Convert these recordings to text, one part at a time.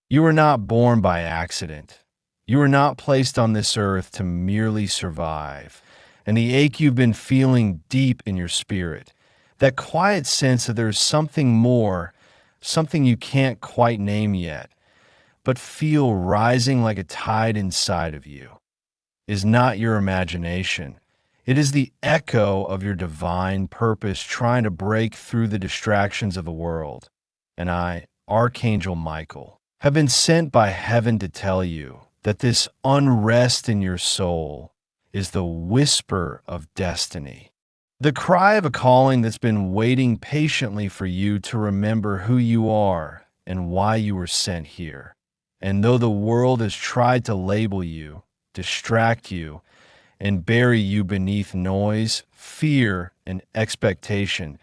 You were not born by accident. You were not placed on this earth to merely survive. And the ache you've been feeling deep in your spirit, that quiet sense that there's something more, something you can't quite name yet, but feel rising like a tide inside of you, is not your imagination. It is the echo of your divine purpose trying to break through the distractions of the world. And I, Archangel Michael, have been sent by heaven to tell you that this unrest in your soul is the whisper of destiny. The cry of a calling that's been waiting patiently for you to remember who you are and why you were sent here. And though the world has tried to label you, distract you, and bury you beneath noise, fear, and expectation,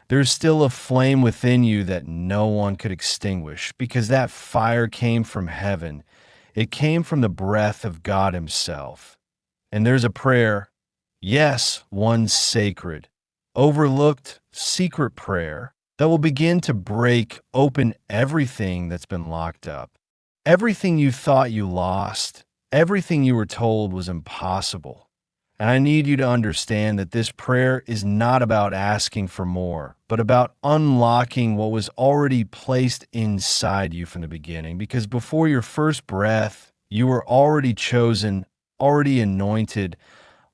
there's still a flame within you that no one could extinguish because that fire came from heaven. It came from the breath of God Himself. And there's a prayer, yes, one sacred, overlooked, secret prayer that will begin to break open everything that's been locked up. Everything you thought you lost, everything you were told was impossible. And I need you to understand that this prayer is not about asking for more, but about unlocking what was already placed inside you from the beginning. Because before your first breath, you were already chosen, already anointed,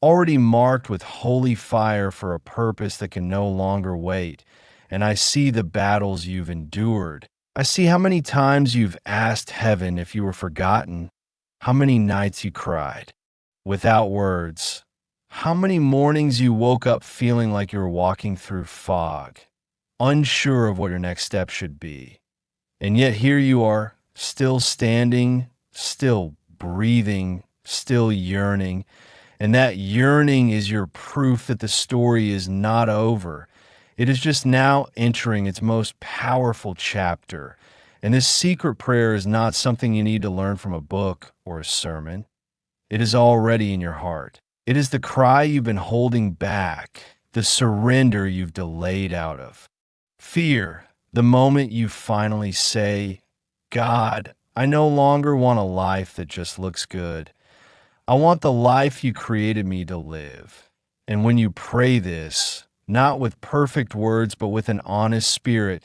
already marked with holy fire for a purpose that can no longer wait. And I see the battles you've endured. I see how many times you've asked heaven if you were forgotten, how many nights you cried without words, how many mornings you woke up feeling like you were walking through fog, unsure of what your next step should be. And yet here you are, still standing, still breathing, still yearning. And that yearning is your proof that the story is not over. It is just now entering its most powerful chapter. And this secret prayer is not something you need to learn from a book or a sermon. It is already in your heart. It is the cry you've been holding back, the surrender you've delayed out of. Fear, the moment you finally say, God, I no longer want a life that just looks good. I want the life you created me to live. And when you pray this, not with perfect words, but with an honest spirit,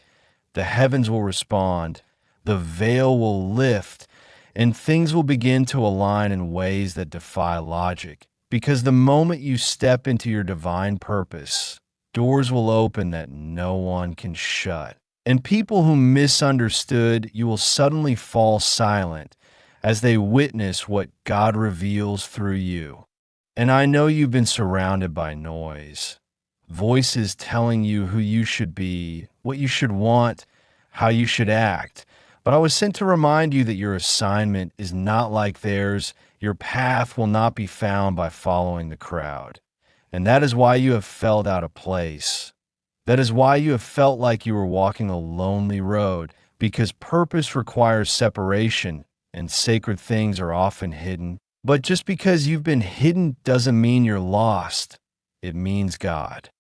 the heavens will respond, the veil will lift, and things will begin to align in ways that defy logic. Because the moment you step into your divine purpose, doors will open that no one can shut. And people who misunderstood you will suddenly fall silent as they witness what God reveals through you. And I know you've been surrounded by noise, voices telling you who you should be, what you should want, how you should act. But I was sent to remind you that your assignment is not like theirs. Your path will not be found by following the crowd. And that is why you have felt out of place. That is why you have felt like you were walking a lonely road, because purpose requires separation and sacred things are often hidden. But just because you've been hidden doesn't mean you're lost. It means God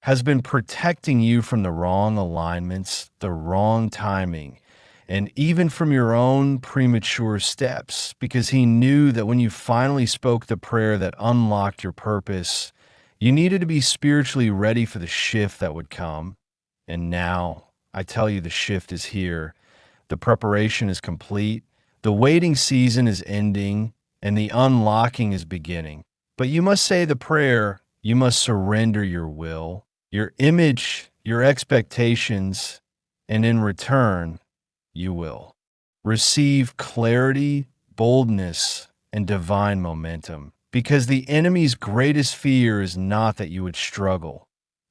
has been protecting you from the wrong alignments, the wrong timing, and even from your own premature steps, because He knew that when you finally spoke the prayer that unlocked your purpose, you needed to be spiritually ready for the shift that would come. And now, I tell you, the shift is here. The preparation is complete. The waiting season is ending, and the unlocking is beginning. But you must say the prayer. You must surrender your will, your image, your expectations, and in return, you will receive clarity, boldness, and divine momentum. Because the enemy's greatest fear is not that you would struggle,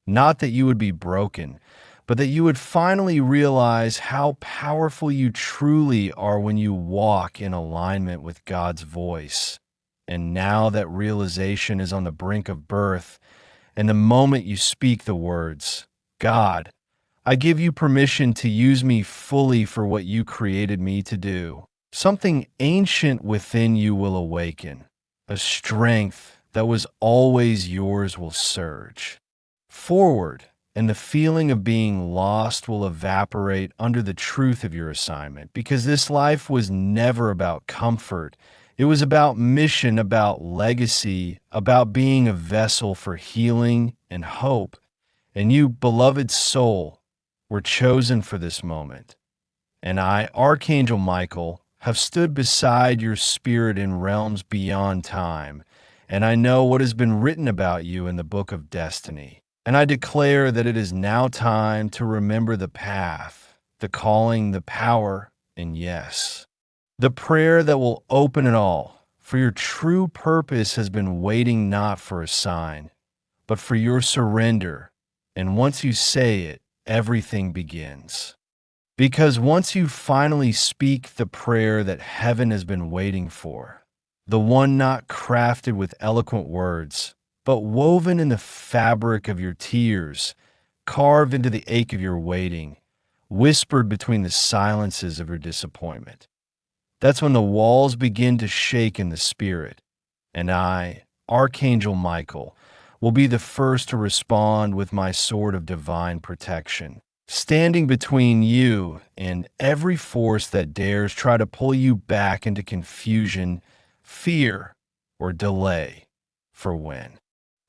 not that you would be broken, but that you would finally realize how powerful you truly are when you walk in alignment with God's voice. And now that realization is on the brink of birth, and the moment you speak the words, God, I give you permission to use me fully for what you created me to do, something ancient within you will awaken. A strength that was always yours will surge forward and the feeling of being lost will evaporate under the truth of your assignment, because this life was never about comfort. It was about mission, about legacy, about being a vessel for healing and hope. And you, beloved soul, were chosen for this moment. And I, Archangel Michael, have stood beside your spirit in realms beyond time, and I know what has been written about you in the book of destiny. And I declare that it is now time to remember the path, the calling, the power, and yes, the prayer that will open it all. For your true purpose has been waiting not for a sign, but for your surrender. And once you say it, everything begins. Because once you finally speak the prayer that heaven has been waiting for, the one not crafted with eloquent words, but woven in the fabric of your tears, carved into the ache of your waiting, whispered between the silences of your disappointment, that's when the walls begin to shake in the spirit, and I, Archangel Michael, will be the first to respond with my sword of divine protection, standing between you and every force that dares try to pull you back into confusion, fear, or delay. For when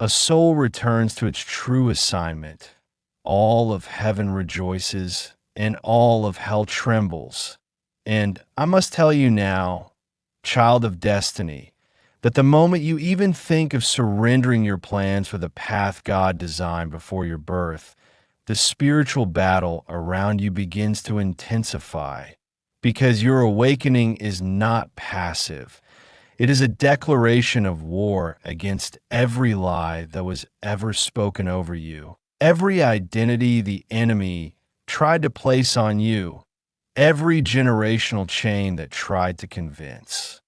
a soul returns to its true assignment, all of heaven rejoices and all of hell trembles. And I must tell you now, child of destiny, that the moment you even think of surrendering your plans for the path God designed before your birth, the spiritual battle around you begins to intensify, because your awakening is not passive. It is a declaration of war against every lie that was ever spoken over you, every identity the enemy tried to place on you, every generational chain that tried to convince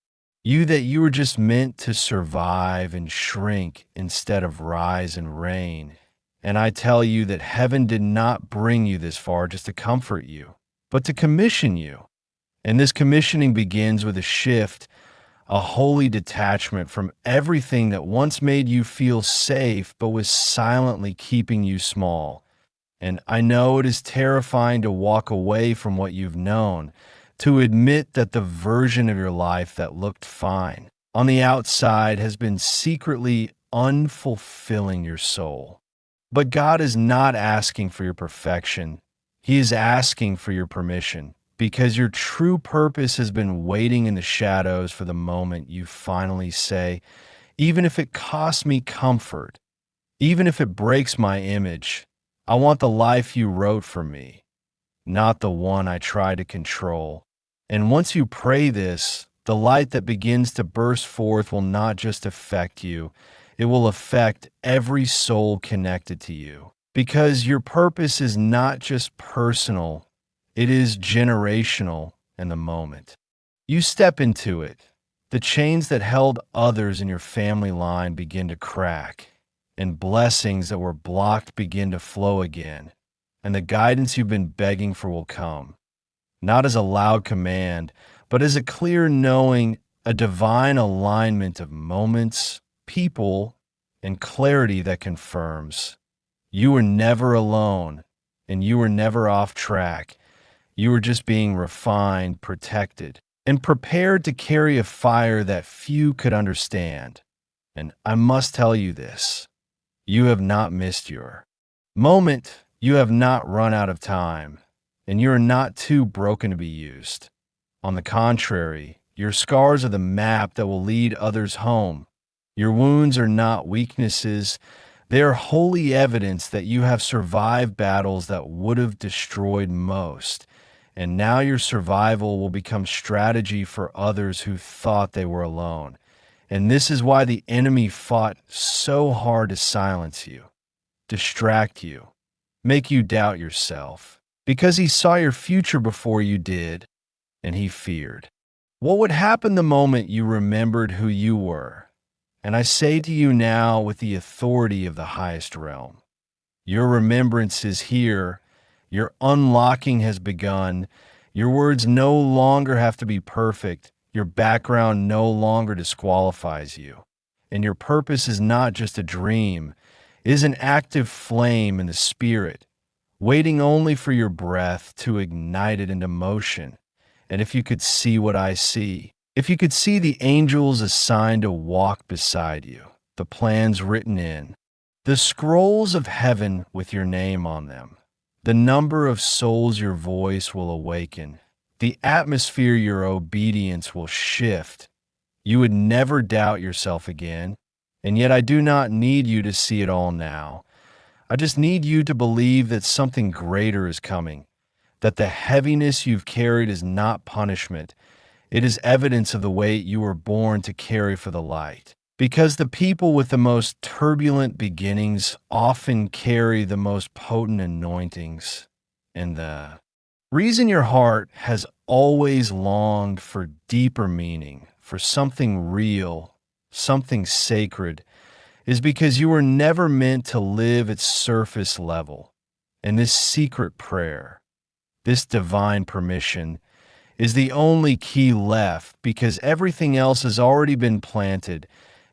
you that you were just meant to survive and shrink instead of rise and reign. And I tell you that heaven did not bring you this far just to comfort you, but to commission you. And this commissioning begins with a shift, a holy detachment from everything that once made you feel safe but was silently keeping you small. And I know it is terrifying to walk away from what you've known, to admit that the version of your life that looked fine on the outside has been secretly unfulfilling your soul. But God is not asking for your perfection. He is asking for your permission, because your true purpose has been waiting in the shadows for the moment you finally say, even if it costs me comfort, even if it breaks my image, I want the life you wrote for me, not the one I try to control. And once you pray this, the light that begins to burst forth will not just affect you, it will affect every soul connected to you. Because your purpose is not just personal, it is generational in the moment. You step into it. The chains that held others in your family line begin to crack, and blessings that were blocked begin to flow again, and the guidance you've been begging for will come, not as a loud command, but as a clear knowing, a divine alignment of moments, people, and clarity that confirms you were never alone, and you were never off track. You were just being refined, protected, and prepared to carry a fire that few could understand. And I must tell you this, you have not missed your moment. You have not run out of time, and you are not too broken to be used. On the contrary, your scars are the map that will lead others home. Your wounds are not weaknesses. They are holy evidence that you have survived battles that would have destroyed most. And now your survival will become strategy for others who thought they were alone. And this is why the enemy fought so hard to silence you, distract you, make you doubt yourself, because he saw your future before you did, and he feared what would happen the moment you remembered who you were. And I say to you now with the authority of the highest realm, your remembrance is here, your unlocking has begun, your words no longer have to be perfect, your background no longer disqualifies you, and your purpose is not just a dream, It is an active flame in the spirit, waiting only for your breath to ignite it into motion. And if you could see what I see, if you could see the angels assigned to walk beside you, the plans written in, the scrolls of heaven with your name on them, the number of souls your voice will awaken, the atmosphere your obedience will shift, you would never doubt yourself again. And yet I do not need you to see it all now. I just need you to believe that something greater is coming, that the heaviness you've carried is not punishment. It is evidence of the weight you were born to carry for the light. Because the people with the most turbulent beginnings often carry the most potent anointings. And the reason your heart has always longed for deeper meaning, for something real, something sacred, is because you were never meant to live at surface level. And this secret prayer, this divine permission, is the only key left, because everything else has already been planted.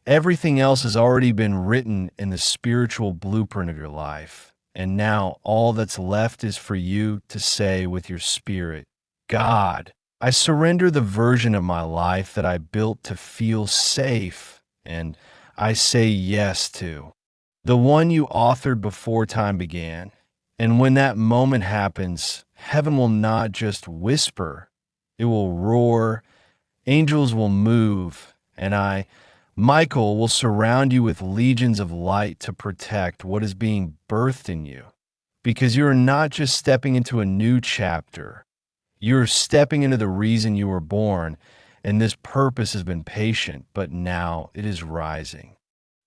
Everything else has already been written in the spiritual blueprint of your life. And now all that's left is for you to say with your spirit, God, I surrender the version of my life that I built to feel safe, and I say yes to the one you authored before time began. And when that moment happens, heaven will not just whisper, it will roar, angels will move, and I, Michael, will surround you with legions of light to protect what is being birthed in you. Because you are not just stepping into a new chapter, you're stepping into the reason you were born, and this purpose has been patient, but now it is rising.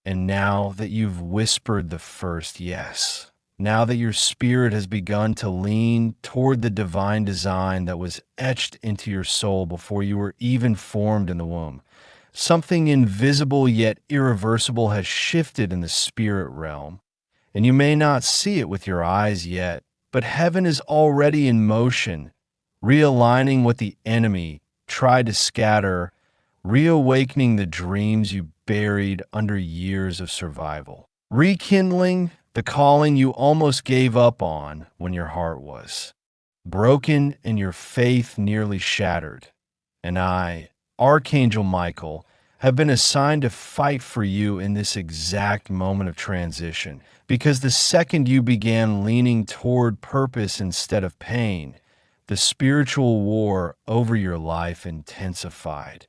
And now that you've whispered the first yes, now that your spirit has begun to lean toward the divine design that was etched into your soul before you were even formed in the womb, something invisible yet irreversible has shifted in the spirit realm. And you may not see it with your eyes yet, but heaven is already in motion, realigning what the enemy tried to scatter, reawakening the dreams you buried under years of survival, rekindling the calling you almost gave up on when your heart was broken and your faith nearly shattered. And I, Archangel Michael, have been assigned to fight for you in this exact moment of transition, because the second you began leaning toward purpose instead of pain, the spiritual war over your life intensified.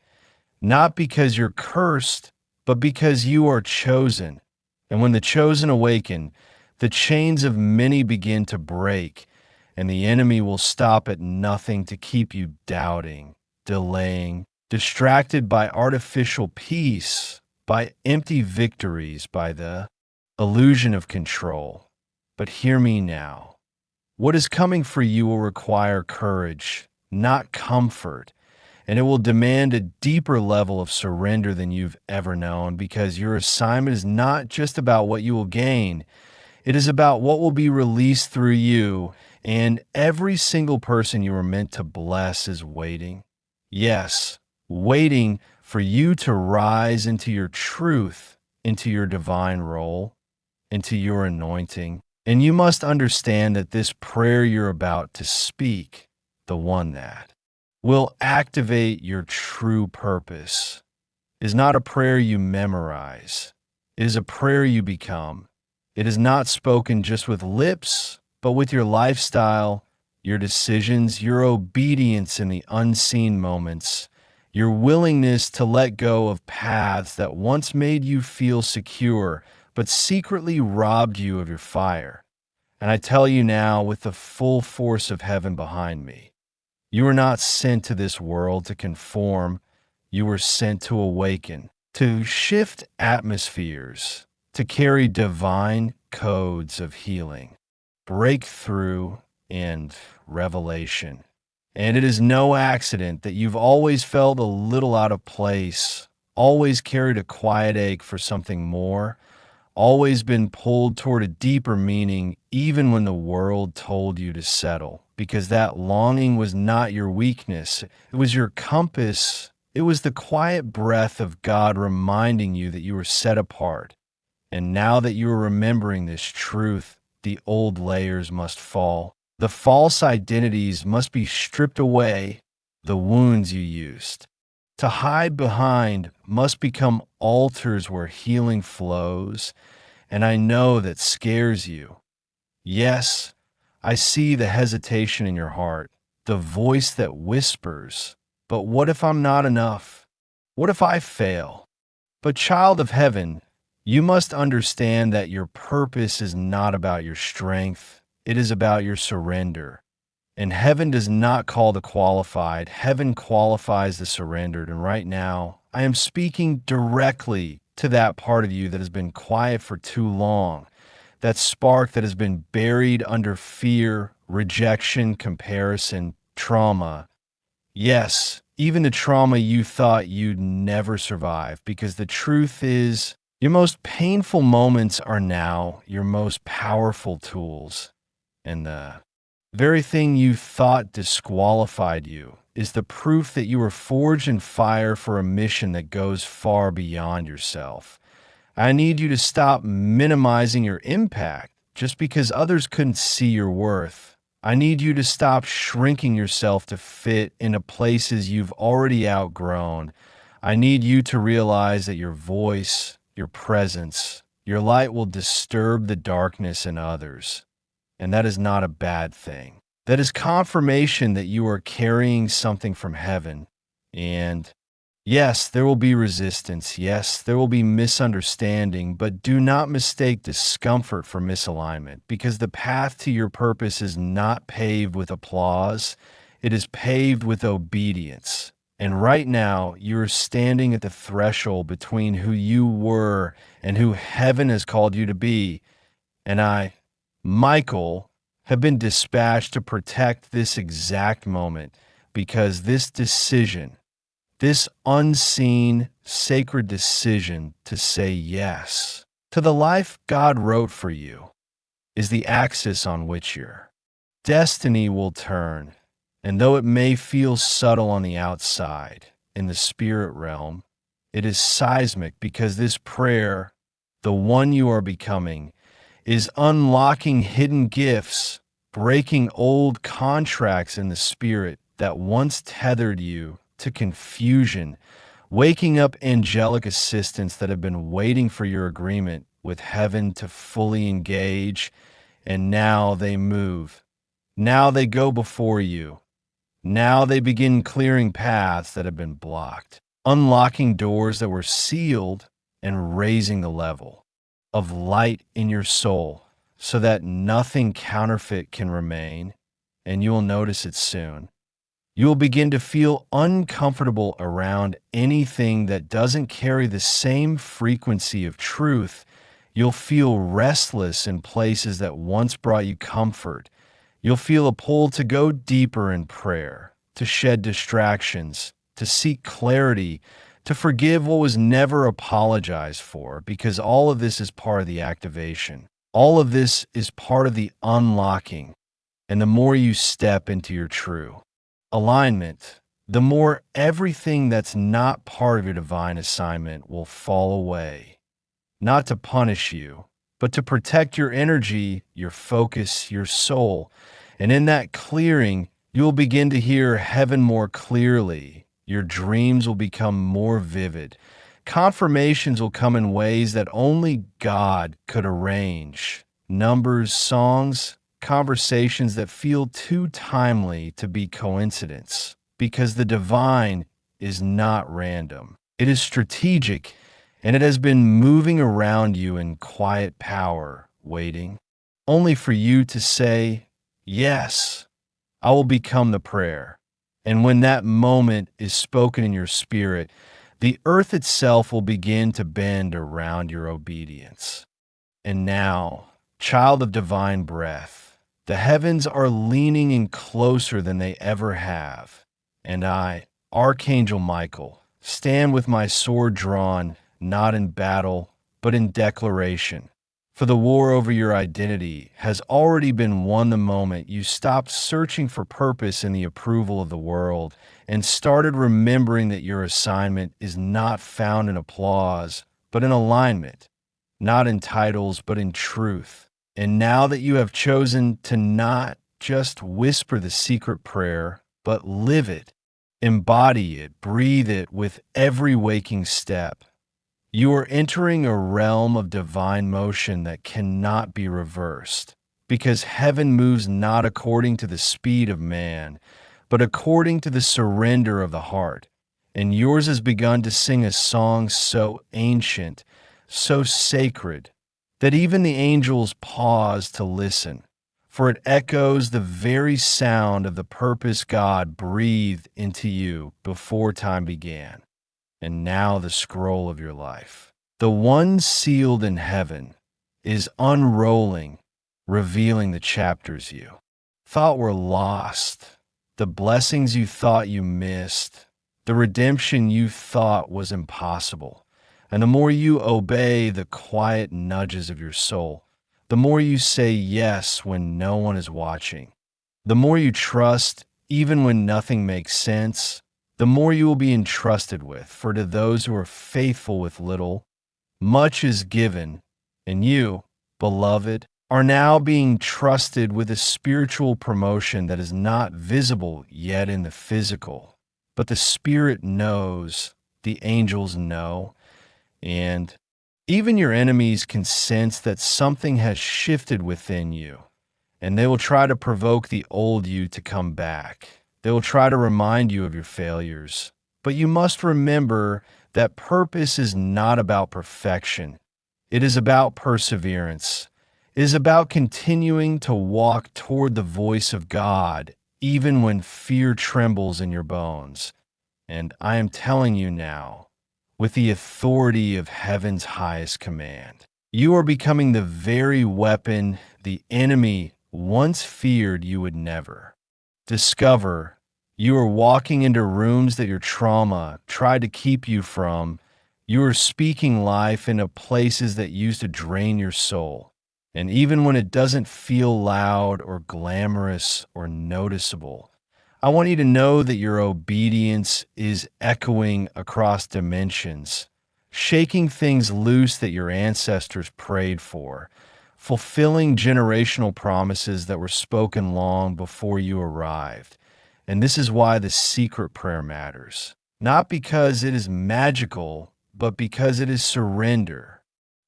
Not because you're cursed, but because you are chosen. And when the chosen awaken, the chains of many begin to break, and the enemy will stop at nothing to keep you doubting, delaying, distracted by artificial peace, by empty victories, by the illusion of control. But hear me now. What is coming for you will require courage, not comfort, and it will demand a deeper level of surrender than you've ever known, because your assignment is not just about what you will gain. It is about what will be released through you, and every single person you were meant to bless is waiting. Yes, waiting for you to rise into your truth, into your divine role, into your anointing. And you must understand that this prayer you're about to speak, the one that will activate your true purpose, is not a prayer you memorize. It is a prayer you become. It is not spoken just with lips, but with your lifestyle, your decisions, your obedience in the unseen moments, your willingness to let go of paths that once made you feel secure, but secretly robbed you of your fire. And I tell you now, with the full force of heaven behind me, you were not sent to this world to conform. You were sent to awaken, to shift atmospheres, to carry divine codes of healing, breakthrough, and revelation. And it is no accident that you've always felt a little out of place, always carried a quiet ache for something more, always been pulled toward a deeper meaning, even when the world told you to settle, because that longing was not your weakness. It was your compass. It was the quiet breath of God reminding you that you were set apart. And now that you are remembering this truth, the old layers must fall. The false identities must be stripped away. The wounds you used to hide behind must become altars where healing flows. And I know that scares you. Yes, I see the hesitation in your heart, the voice that whispers, but what if I'm not enough? What if I fail? But child of heaven, you must understand that your purpose is not about your strength. It is about your surrender. And heaven does not call the qualified. Heaven qualifies the surrendered. And right now, I am speaking directly to that part of you that has been quiet for too long, that spark that has been buried under fear, rejection, comparison, trauma. Yes, even the trauma you thought you'd never survive, because the truth is, your most painful moments are now your most powerful tools. And the very thing you thought disqualified you is the proof that you were forged in fire for a mission that goes far beyond yourself. I need you to stop minimizing your impact just because others couldn't see your worth. I need you to stop shrinking yourself to fit into places you've already outgrown. I need you to realize that your voice, your presence, your light will disturb the darkness in others. And that is not a bad thing. That is confirmation that you are carrying something from heaven. And yes, there will be resistance. Yes, there will be misunderstanding, but do not mistake discomfort for misalignment, because the path to your purpose is not paved with applause. It is paved with obedience. And right now, you are standing at the threshold between who you were and who heaven has called you to be. And I, Michael, have been dispatched to protect this exact moment, because this decision, this unseen, sacred decision to say yes to the life God wrote for you, is the axis on which your destiny will turn. And though it may feel subtle on the outside, in the spirit realm, it is seismic, because this prayer, the one you are becoming, is unlocking hidden gifts, breaking old contracts in the spirit that once tethered you to confusion, waking up angelic assistants that have been waiting for your agreement with heaven to fully engage. And now they move. Now they go before you. Now they begin clearing paths that have been blocked, unlocking doors that were sealed, and raising the level of light in your soul so that nothing counterfeit can remain. And you will notice it soon. You will begin to feel uncomfortable around anything that doesn't carry the same frequency of truth. You'll feel restless in places that once brought you comfort. You'll feel a pull to go deeper in prayer, to shed distractions, to seek clarity, to forgive what was never apologized for, because all of this is part of the activation. All of this is part of the unlocking. And the more you step into your true alignment, the more everything that's not part of your divine assignment will fall away. Not to punish you, but to protect your energy, your focus, your soul. And in that clearing, you will begin to hear heaven more clearly. Your dreams will become more vivid. Confirmations will come in ways that only God could arrange. Numbers, songs, conversations that feel too timely to be coincidence. Because the divine is not random. It is strategic, and it has been moving around you in quiet power, waiting, only for you to say, yes, I will become the prayer. And when that moment is spoken in your spirit, the earth itself will begin to bend around your obedience. And now, child of divine breath, the heavens are leaning in closer than they ever have. And I, Archangel Michael, stand with my sword drawn, not in battle, but in declaration. For the war over your identity has already been won the moment you stopped searching for purpose in the approval of the world and started remembering that your assignment is not found in applause, but in alignment. not in titles, but in truth. And now that you have chosen to not just whisper the secret prayer, but live it, embody it, breathe it with every waking step, you are entering a realm of divine motion that cannot be reversed, because heaven moves not according to the speed of man, but according to the surrender of the heart. And yours has begun to sing a song so ancient, so sacred, that even the angels pause to listen, for it echoes the very sound of the purpose God breathed into you before time began. And now the scroll of your life, the one sealed in heaven, is unrolling, revealing the chapters you thought were lost, the blessings you thought you missed, the redemption you thought was impossible. And the more you obey the quiet nudges of your soul, the more you say yes when no one is watching, the more you trust even when nothing makes sense, the more you will be entrusted with. For to those who are faithful with little, much is given, and you, beloved, are now being trusted with a spiritual promotion that is not visible yet in the physical. But the Spirit knows, the angels know, and even your enemies can sense that something has shifted within you, and they will try to provoke the old you to come back. They will try to remind you of your failures. But you must remember that purpose is not about perfection. It is about perseverance. It is about continuing to walk toward the voice of God, even when fear trembles in your bones. And I am telling you now, with the authority of heaven's highest command, you are becoming the very weapon the enemy once feared you would never. Discover you are walking into rooms that your trauma tried to keep you from. You are speaking life into places that used to drain your soul. And even when it doesn't feel loud or glamorous or noticeable, I want you to know that your obedience is echoing across dimensions, shaking things loose that your ancestors prayed for, fulfilling generational promises that were spoken long before you arrived. And this is why the secret prayer matters. Not because it is magical, but because it is surrender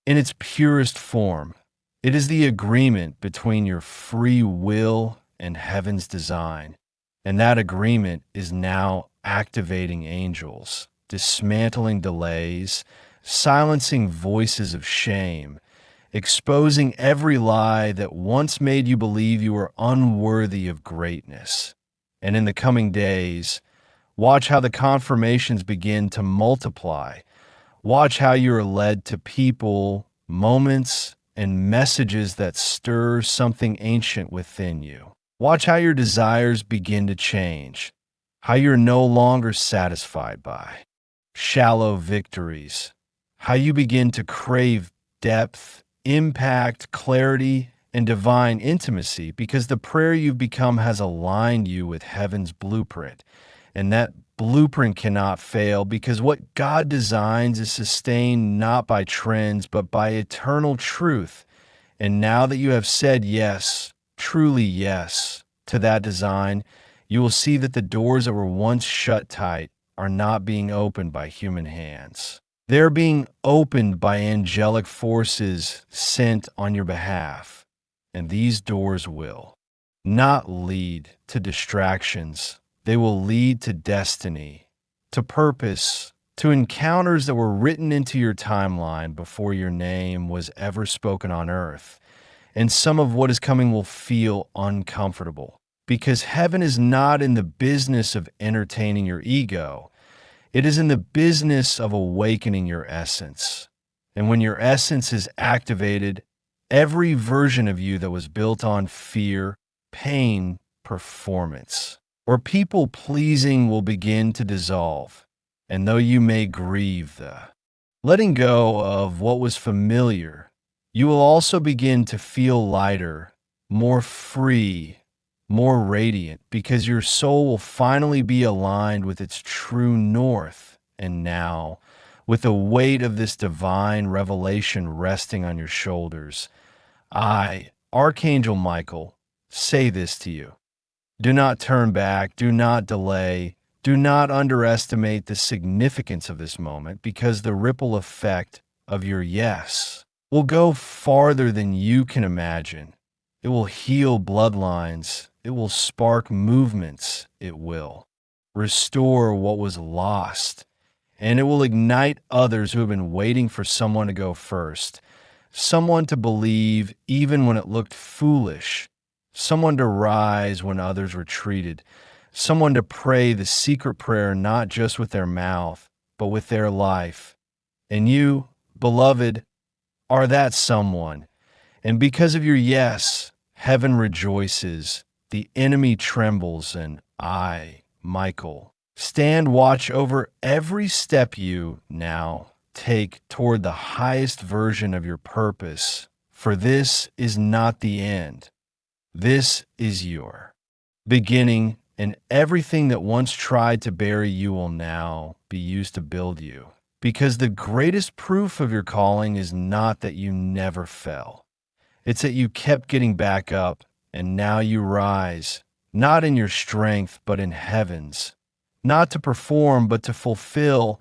in its purest form. It is the agreement between your free will and heaven's design. And that agreement is now activating angels, dismantling delays, silencing voices of shame, exposing every lie that once made you believe you were unworthy of greatness. And in the coming days, watch how the confirmations begin to multiply. Watch how you are led to people, moments, and messages that stir something ancient within you. Watch how your desires begin to change, how you're no longer satisfied by shallow victories, how you begin to crave depth, impact, clarity, and divine intimacy, because the prayer you've become has aligned you with heaven's blueprint. And that blueprint cannot fail, because what God designs is sustained not by trends, but by eternal truth. And now that you have said yes, truly yes, to that design, you will see that the doors that were once shut tight are not being opened by human hands. They're being opened by angelic forces sent on your behalf. And these doors will not lead to distractions. They will lead to destiny, to purpose, to encounters that were written into your timeline before your name was ever spoken on earth. And some of what is coming will feel uncomfortable, because heaven is not in the business of entertaining your ego. It is in the business of awakening your essence. And when your essence is activated, every version of you that was built on fear, pain, performance, or people pleasing will begin to dissolve. And though you may grieve the letting go of what was familiar, you will also begin to feel lighter, more free, more radiant, because your soul will finally be aligned with its true north. And now, with the weight of this divine revelation resting on your shoulders. I, Archangel Michael, say this to you. Do not turn back, do not delay, do not underestimate the significance of this moment, because the ripple effect of your yes will go farther than you can imagine. It will heal bloodlines, it will spark movements, it will restore what was lost, and it will ignite others who have been waiting for someone to go first, someone to believe even when it looked foolish, someone to rise when others retreated, someone to pray the secret prayer not just with their mouth, but with their life. And you, beloved, are that someone. And because of your yes, heaven rejoices, the enemy trembles, and I, Michael, stand watch over every step you now take toward the highest version of your purpose. For this is not the end. This is your beginning, and everything that once tried to bury you will now be used to build you. Because the greatest proof of your calling is not that you never fell. It's that you kept getting back up, and now you rise, not in your strength, but in heaven's. Not to perform, but to fulfill,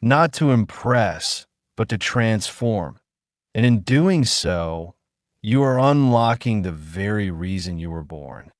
not to impress, but to transform. And in doing so, you are unlocking the very reason you were born.